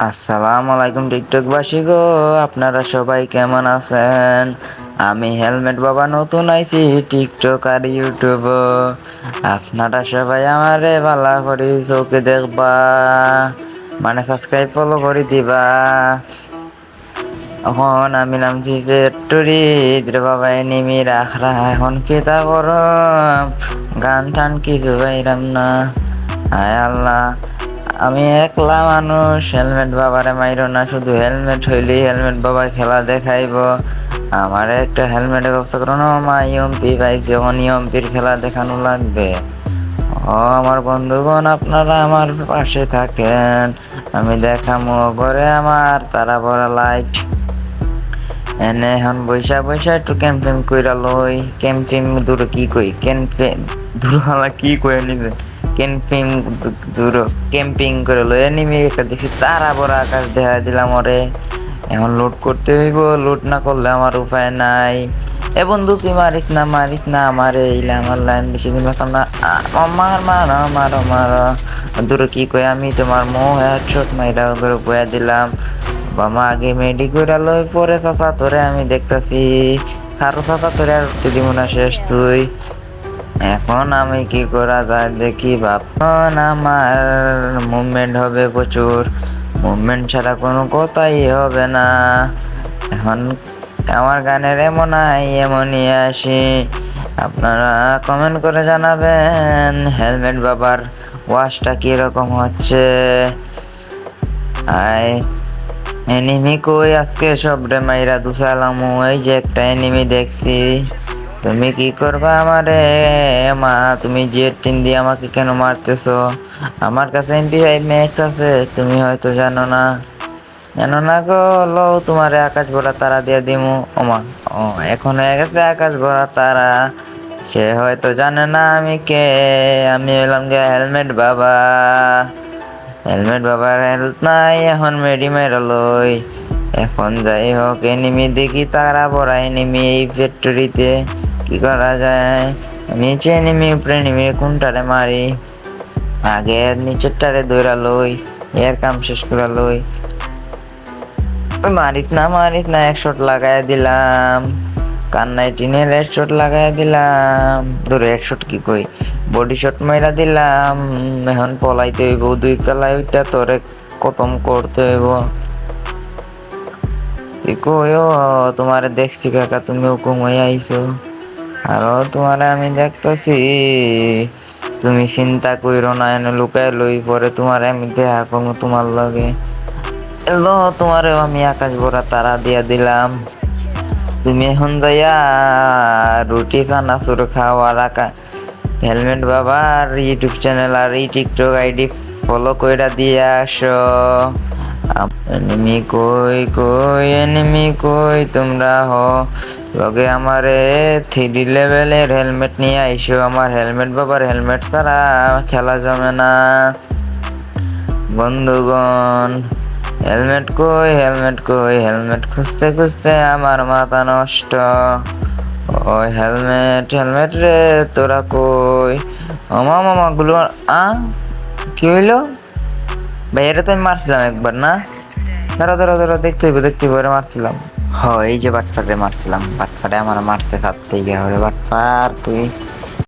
আসসালামু আলাইকুম টিকটকবাসী গো, আপনারা সবাই কেমন আছেন? আমি হেলমেট বাবা নতুন আইছি টিকটক আর ইউটিউব। আপনারা সবাই আমারে ভালো করে চোখে দেখবা, মানে সাবস্ক্রাইব ফলো করে দিবা। এখন আমি নামছি ফ্যাক্টরি রে বাবা, এনিমি রাখরা এখন কেতা গরম, গান টান কিছু পাইরাম না। হায় আল্লাহ, আমি একলা মানুষ, হেলমেট বাবারে মাইরো না, শুধু হেলমেট হইলেই হেলমেট বাবা খেলা দেখাইব। আমার একটা হেলমেটের ব্যবস্থা করো না মা, ইএমপি পাইছে, এখন ইএমপির খেলা দেখানো লাগবে। ও আমার বন্ধুগণ, আপনারা আমার পাশে থাকেন, আমি দেখামো ঘরে আমার তারা বড় লাইট। এনে এখন বৈশা বৈশা একটু ক্যাম্পিং কইরা লই। ক্যাম্পিং দূর কি কই, ক্যাম্পিং দূর হলা কি কই নিবে, ক্যাম্পিং দূর ক্যাম্পিং করে লই নিবি। একটা দেখি তারা বড় আকাশ দেখা দিলাম ওরে। এখন লুট করতে হইব, লুট না করলে আমার উপায় নাই। এ বন্ধু তুই মারিস না আমারে, এইলে আমার লাইন বেশি দিন বাঁচাম না। মার মারো মারো মারো, দূর কি কই আমি তোমার মোহ হেডশট মাইরা করে বয়া দিলাম। বাবা আগে মেডি কইরা লই, পরে চাচা তোরে আমি দেখতাছি। খারো চাচা তোরে আর উঠতে দিব না, শেষ তুই। এখন আমি কি করা যায় দেখি ভাবন, আমার মুভমেন্ট হবে প্রচুর, মুভমেন্ট ছাড়া কোনো কথাই হবে না। এখন আমার গানের এমনই আসি। আপনারা কমেন্ট করে জানাবেন হেলমেট বাবার ওয়াশটা কিরকম হচ্ছে। আয় এনিমি কই, আজকে সব রে মাইরা দুসালাম। এই যে একটা এনিমি দেখছি, তুমি কি করবা আমারে মা? তুমি জেট টিন দিয়ে আমাকে কেন মারতেছো? আমার কাছে MP5 ম্যাক্স আছে, তুমি হয়তো জানো না। জানো না গো, লো তোমারে আকাশ ভরা তারা দিয়ে দিমু। ওমা, ও এখন হয়ে গেছে আকাশ ভরা তারা। সে হয়তো জানে না আমি কে, আমি হলাম গে হেলমেট বাবা। হেলমেট বাবার হেলথ নাই, এখন মেডি মেরা লই। এখন যাই হোক, এনিমি দেখি তারা বড় এনিমি এই ফ্যাক্টরিতে, কি করা যায়? নিচে এনিমি উপরে এনিমি, কোনটারে মারি? আগে নিচেরটারে দৌড়া লই, এর কাম শেষ করে লই। মারিস না, এক শট লাগাই দিলাম। কান্নাই টিনের এক শট লাগাই দিলাম। ধরে এক শট কি কই, বডি শট মাইরা দিলাম। এখন পলাইতে হইব, দুই কালাই ওইটা তোরে খতম করতে হইব। তুই কইও তোমারে দেখছি কাকা, তুমি হুকুম হয়ে আইছো, আরো তোমারে আমি দেখতেছি। তুমি চিন্তা কইরো না, এনে লুকায় লই, পরে তোমার আমি দেখা করবো তোমার লগে। এলো তোমারেও আমি আকাশ ভরা তারা দিয়া দিলাম। তুমি এখন যাইয়া রুটি চানাচুর খাওয়ার হেলমেট বাবা আর ইউটিউব চ্যানেল আর এই টিকটক আইডি ফলো কইরা দিয়ে আসো। এনিমি কই তোমরা হো, লগে আমারে 3 লেভেলের হেলমেট নিয়ে আইসো। আমার হেলমেট বাবার হেলমেট ছাড়া খেলা জমে না বন্ধুগণ। হেলমেট কই, হেলমেট খুঁজতে খুঁজতে আমার মাথা নষ্ট। ওই হেলমেট রে তোরা কই? মামা গুলো কি হইলো ভাই? এটা তো আমি মারছিলাম একবার না? ধরো দেখতে হইব মারছিলাম। হ এই যে বাটপারে মারছিলাম, বাটপারে আমার মারছে 7 থেকে। বাটপার তুই